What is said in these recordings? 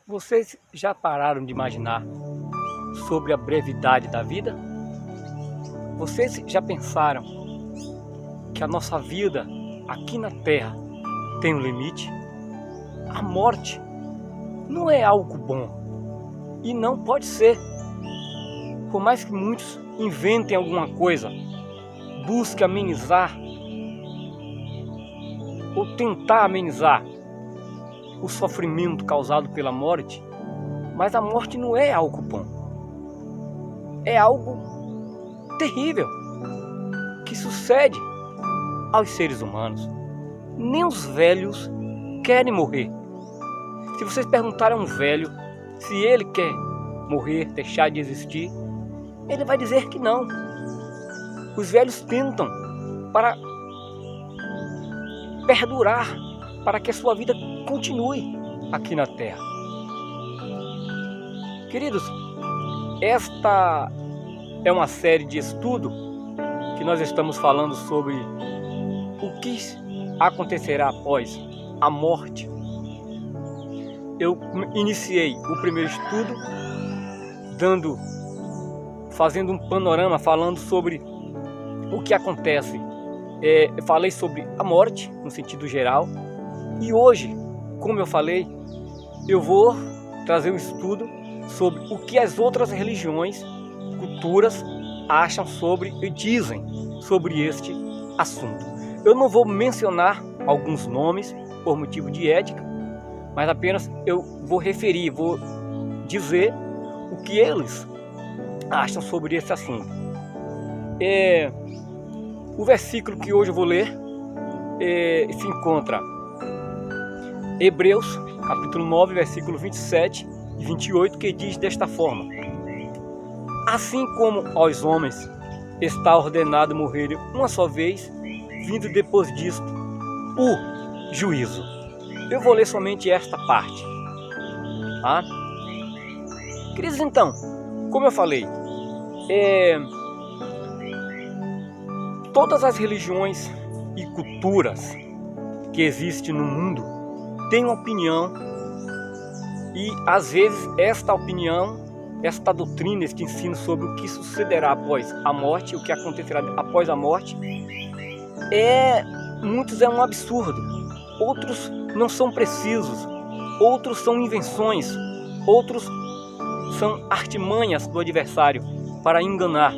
Vocês já pararam de imaginar sobre a brevidade da vida? Vocês já pensaram que a nossa vida aqui na Terra tem um limite? A morte não é algo bom e não pode ser. Por mais que muitos inventem alguma coisa, busquem amenizar ou tentar amenizar o sofrimento causado pela morte, mas a morte não é algo bom. É algo terrível que sucede aos seres humanos. Nem os velhos querem morrer. Se vocês perguntarem a um velho se ele quer morrer, deixar de existir, ele vai dizer que não. Os velhos tentam para perdurar, para que a sua vida continue aqui na Terra. Queridos, esta é uma série de estudo que nós estamos falando sobre o que acontecerá após a morte. Eu iniciei o primeiro estudo fazendo um panorama, falando sobre o que acontece. Eu falei sobre a morte no sentido geral, e hoje, como eu falei, eu vou trazer um estudo sobre o que as outras religiões, culturas acham sobre e dizem sobre este assunto. Eu não vou mencionar alguns nomes por motivo de ética, mas apenas eu vou referir, vou dizer o que eles acham sobre esse assunto. O versículo que hoje eu vou ler se encontra em Hebreus, capítulo 9, versículo 27 e 28, que diz desta forma: assim como aos homens está ordenado morrerem uma só vez, vindo depois disto o juízo. Eu vou ler somente esta parte. Tá? Queridos, então, como eu falei, todas as religiões e culturas que existem no mundo têm uma opinião, e às vezes esta opinião, esta doutrina, este ensino sobre o que sucederá após a morte, o que acontecerá após a morte, muitos é um absurdo, outros não são precisos, outros são invenções, outros são artimanhas do adversário para enganar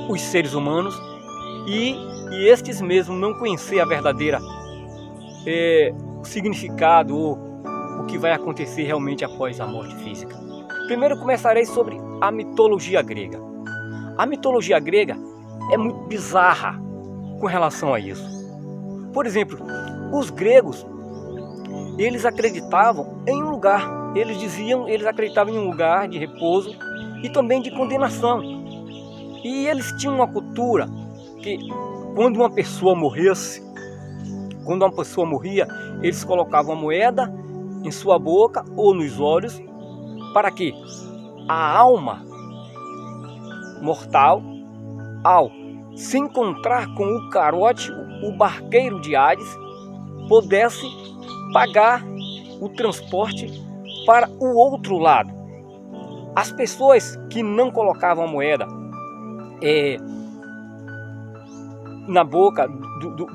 os seres humanos, e estes mesmos não conhecer a verdadeira o significado ou o que vai acontecer realmente após a morte física. Primeiro começarei sobre a mitologia grega. A mitologia grega é muito bizarra com relação a isso. Por exemplo, os gregos, eles acreditavam em um lugar, eles acreditavam em um lugar de repouso e também de condenação. E eles tinham uma cultura que quando uma pessoa morria, eles colocavam uma moeda em sua boca ou nos olhos, para que a alma mortal, ao se encontrar com o carótico, o barqueiro de Hades, pudesse pagar o transporte para o outro lado. As pessoas que não colocavam a moeda na boca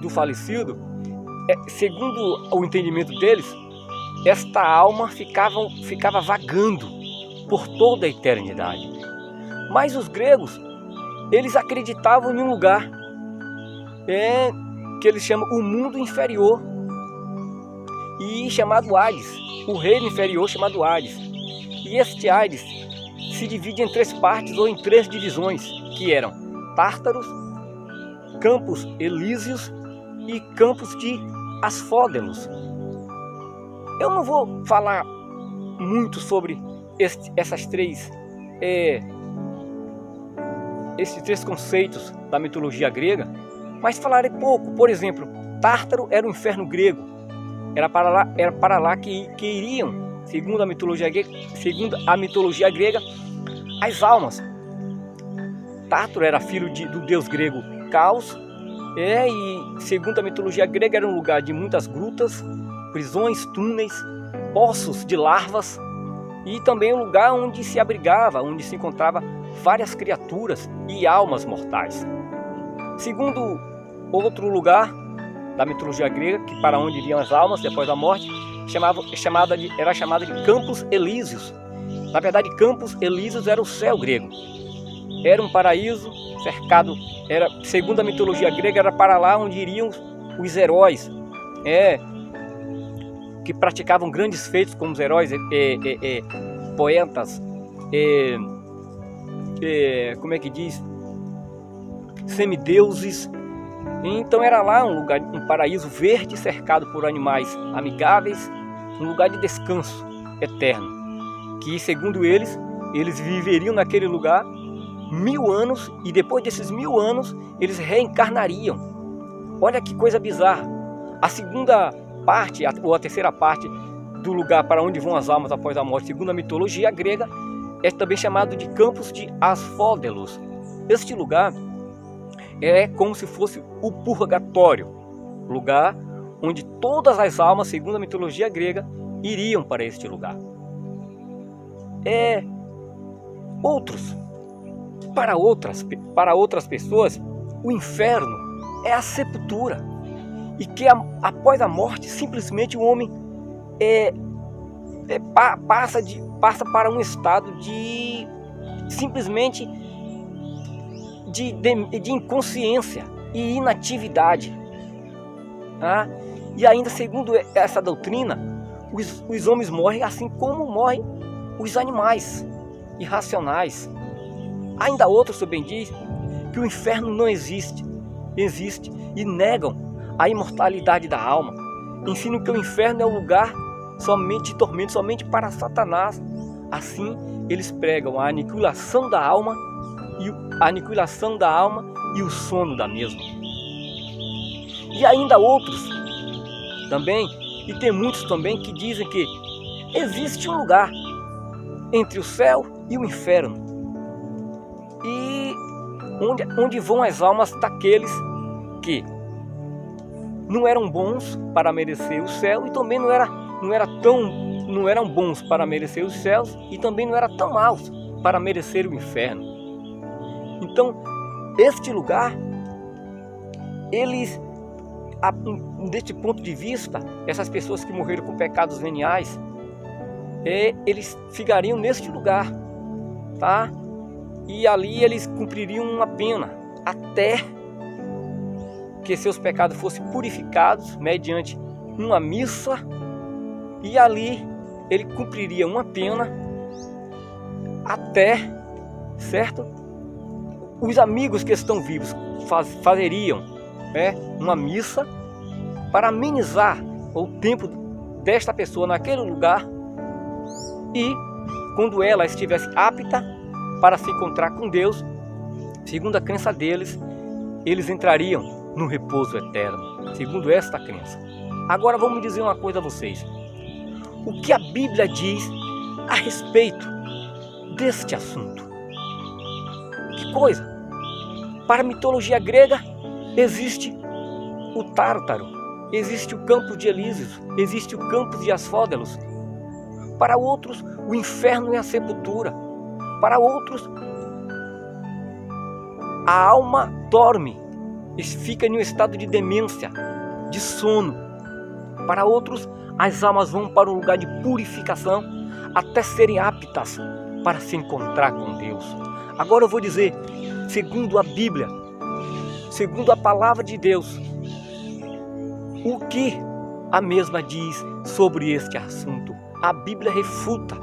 do falecido, segundo o entendimento deles, esta alma ficava vagando por toda a eternidade. Mas os gregos, eles acreditavam em um lugar que eles chamam o mundo inferior, e chamado Hades, o reino inferior chamado Hades. E este Hades se divide em três partes ou em três divisões, que eram Tártaros, Campos Elíseos e Campos de Asfódelos. Eu não vou falar muito sobre esses três conceitos da mitologia grega, mas falarei pouco. Por exemplo, Tártaro era o inferno grego, era para lá que iriam, segundo a mitologia grega, as almas. Tártaro era filho do deus grego Caos, e segundo a mitologia grega era um lugar de muitas grutas, prisões, túneis, poços de larvas e também um lugar onde se abrigava, onde se encontrava várias criaturas e almas mortais. Segundo outro lugar da mitologia grega, que para onde iriam as almas depois da morte, era chamada de Campos Elíseos. Na verdade, Campos Elíseos era o céu grego. Era um paraíso cercado, segundo a mitologia grega, era para lá onde iriam os heróis, que praticavam grandes feitos como os heróis, poetas, como é que diz? Semideuses. Então era lá um lugar, um paraíso verde cercado por animais amigáveis, um lugar de descanso eterno, que segundo eles viveriam naquele lugar 1000 anos e depois desses 1000 anos eles reencarnariam. Olha que coisa bizarra. A segunda parte, ou a terceira parte do lugar para onde vão as almas após a morte, segundo a mitologia grega, é também chamado de Campos de Asfódelos. Este lugar é como se fosse o purgatório, lugar onde todas as almas, segundo a mitologia grega, iriam para este lugar. Para outras pessoas, o inferno é a sepultura, e que após a morte, simplesmente o homem passa para um estado de simplesmente de inconsciência e inatividade. E ainda, segundo essa doutrina, os homens morrem assim como morrem os animais irracionais. Ainda outros também dizem que o inferno não existe e negam a imortalidade da alma. Ensinam que o inferno é um lugar somente de tormento, somente para Satanás. Assim, eles pregam a aniquilação da alma e o sono da mesma. E ainda outros também, e tem muitos também que dizem que existe um lugar entre o céu e o inferno, e onde vão as almas daqueles que não eram bons para merecer o céu, e também não eram bons para merecer os céus, e também não eram tão maus para merecer o inferno. Então, este lugar, deste ponto de vista, essas pessoas que morreram com pecados veniais, eles ficariam neste lugar, tá? E ali eles cumpririam uma pena até que seus pecados fossem purificados mediante uma missa, e ali ele cumpriria uma pena até, certo? Os amigos que estão vivos fazeriam uma missa para amenizar o tempo desta pessoa naquele lugar, e quando ela estivesse apta para se encontrar com Deus, segundo a crença deles, eles entrariam no repouso eterno, segundo esta crença. Agora vamos dizer uma coisa a vocês. O que a Bíblia diz a respeito deste assunto? Que coisa! Para a mitologia grega existe o Tártaro, existe o Campo de Elíseos, existe o Campo de Asfódelos. Para outros, o inferno é a sepultura. Para outros, a alma dorme e fica em um estado de demência, de sono. Para outros, as almas vão para um lugar de purificação até serem aptas para se encontrar com Deus. Agora eu vou dizer, segundo a Bíblia, segundo a palavra de Deus, o que a mesma diz sobre este assunto. A Bíblia refuta.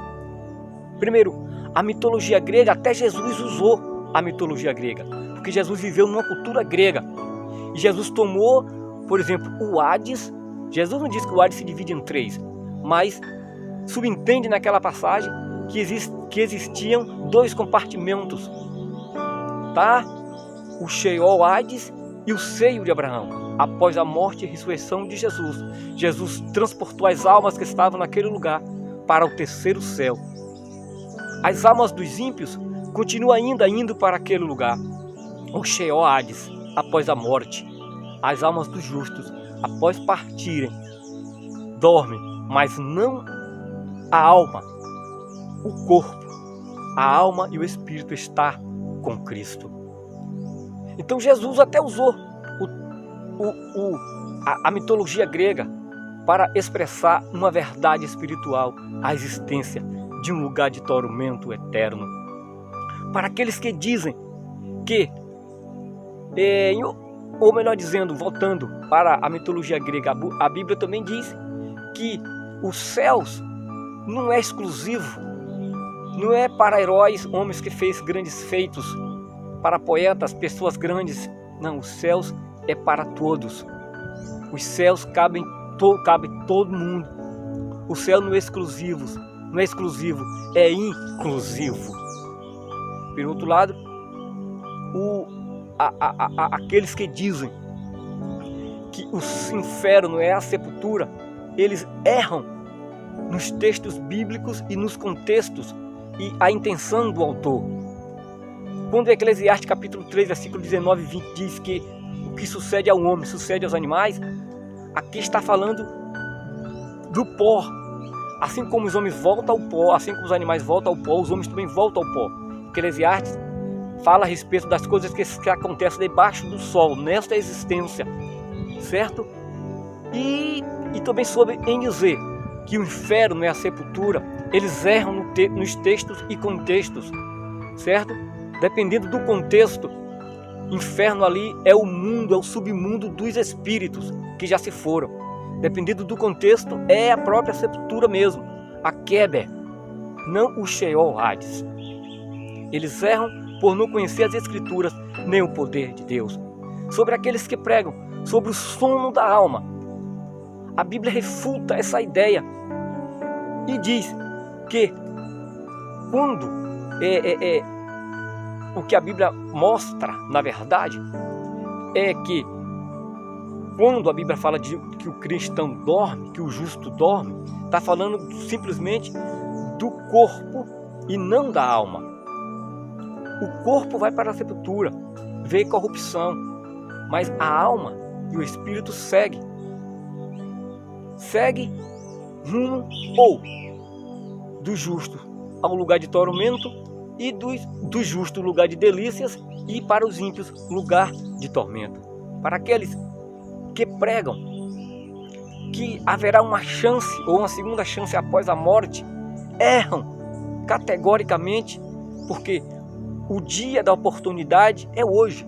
Primeiro, a mitologia grega, até Jesus usou a mitologia grega, porque Jesus viveu numa cultura grega. E Jesus tomou, por exemplo, o Hades. Jesus não diz que o Hades se divide em 3, mas subentende naquela passagem que existiam 2 compartimentos, tá? O Sheol, Hades, e o seio de Abraão. Após a morte e ressurreição de Jesus, Jesus transportou as almas que estavam naquele lugar para o 3º céu. As almas dos ímpios continuam ainda indo para aquele lugar, o Sheol, Hades, após a morte. As almas dos justos, após partirem, dormem, mas não a alma o corpo, a alma e o espírito está com Cristo. Então Jesus até usou a mitologia grega para expressar uma verdade espiritual, a existência de um lugar de tormento eterno. Para aqueles que dizem que, ou melhor dizendo, voltando para a mitologia grega, a Bíblia também diz que os céus não é exclusivo, não é para heróis, homens que fez grandes feitos, para poetas, pessoas grandes. Não, os céus é para todos. Os céus cabe todo mundo. O céu não é exclusivo, é inclusivo. Por outro lado, aqueles que dizem que o inferno é a sepultura, eles erram nos textos bíblicos e nos contextos e a intenção do autor. Quando Eclesiastes capítulo 3, versículo 19 e 20 diz que o que sucede ao homem sucede aos animais, aqui está falando do pó. Assim como os homens voltam ao pó, assim como os animais voltam ao pó, os homens também voltam ao pó. Eclesiastes fala a respeito das coisas que acontecem debaixo do sol, nesta existência, certo? E também sobre em dizer que o inferno é a sepultura, eles erram nos textos e contextos, certo? Dependendo do contexto, inferno ali é o mundo, é o submundo dos espíritos que já se foram. Dependendo do contexto, é a própria sepultura mesmo, a Keber, não o Sheol Hades. Eles erram por não conhecer as Escrituras, nem o poder de Deus. Sobre aqueles que pregam sobre o sono da alma, a Bíblia refuta essa ideia e diz que quando o que a Bíblia mostra, na verdade, é que quando a Bíblia fala de que o cristão dorme, que o justo dorme, está falando simplesmente do corpo e não da alma. O corpo vai para a sepultura, vê corrupção, mas a alma e o espírito segue rumo ou do justo ao lugar de tormento e do justo lugar de delícias e para os ímpios lugar de tormento. Para aqueles que pregam que haverá uma chance ou uma segunda chance após a morte, erram categoricamente, porque o dia da oportunidade é hoje.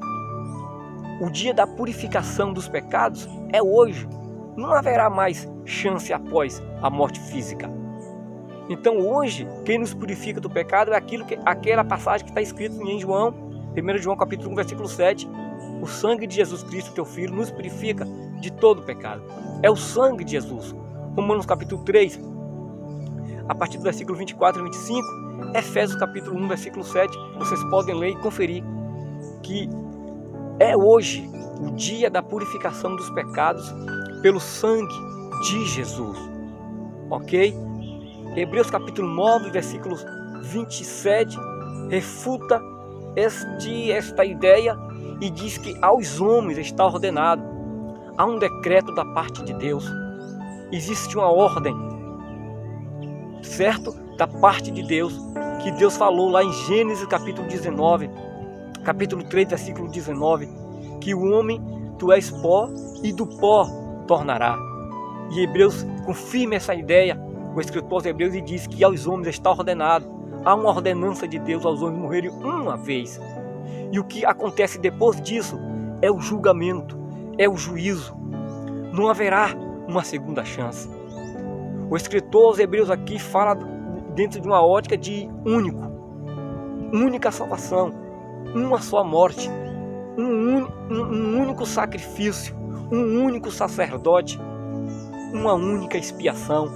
O dia da purificação dos pecados é hoje. Não haverá mais chance após a morte física. Então hoje, quem nos purifica do pecado é aquela passagem que está escrita em João, 1 João capítulo 1, versículo 7. O sangue de Jesus Cristo, teu Filho, nos purifica de todo o pecado. É o sangue de Jesus. Romanos capítulo 3, a partir do versículo 24 e 25. Efésios capítulo 1, versículo 7. Vocês podem ler e conferir que é hoje o dia da purificação dos pecados pelo sangue de Jesus. Ok? Hebreus capítulo 9, versículos 27, refuta esta ideia e diz que aos homens está ordenado. Há um decreto da parte de Deus. Existe uma ordem, certo? Da parte de Deus, que Deus falou lá em Gênesis capítulo 19, capítulo 3, versículo 19, que o homem, tu és pó e do pó tornará. E Hebreus confirma essa ideia, o escritor aos Hebreus, e diz que aos homens está ordenado. Há uma ordenança de Deus aos homens morrerem uma vez. E o que acontece depois disso é o julgamento, é o juízo. Não haverá uma segunda chance. O escritor aos Hebreus aqui fala dentro de uma ótica de única salvação, uma só morte, um único sacrifício, um único sacerdote, uma única expiação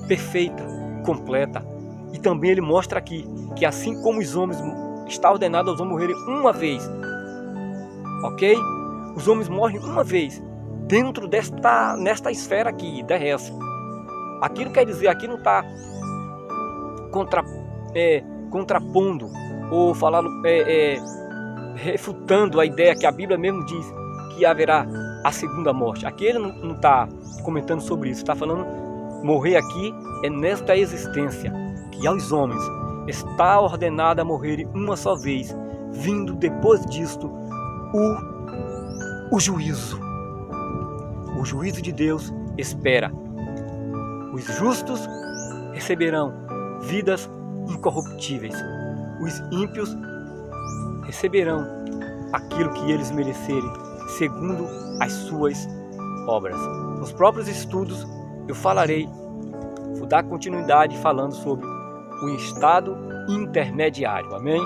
perfeita, completa. E também ele mostra aqui que assim como os homens está ordenado aos homens morrerem uma vez, ok? Os homens morrem uma vez dentro nesta esfera aqui, terrestre. Aquilo quer dizer, aqui não está contrapondo ou refutando a ideia que a Bíblia mesmo diz que haverá a segunda morte. Aqui ele não está comentando sobre isso, está falando Morrer aqui é nesta existência, que aos homens está ordenada a morrerem uma só vez, vindo depois disto o juízo. O juízo de Deus espera. Os justos receberão vidas incorruptíveis. Os ímpios receberão aquilo que eles merecerem, segundo as suas obras. Nos próprios estudos eu vou dar continuidade falando sobre o estado intermediário. Amém?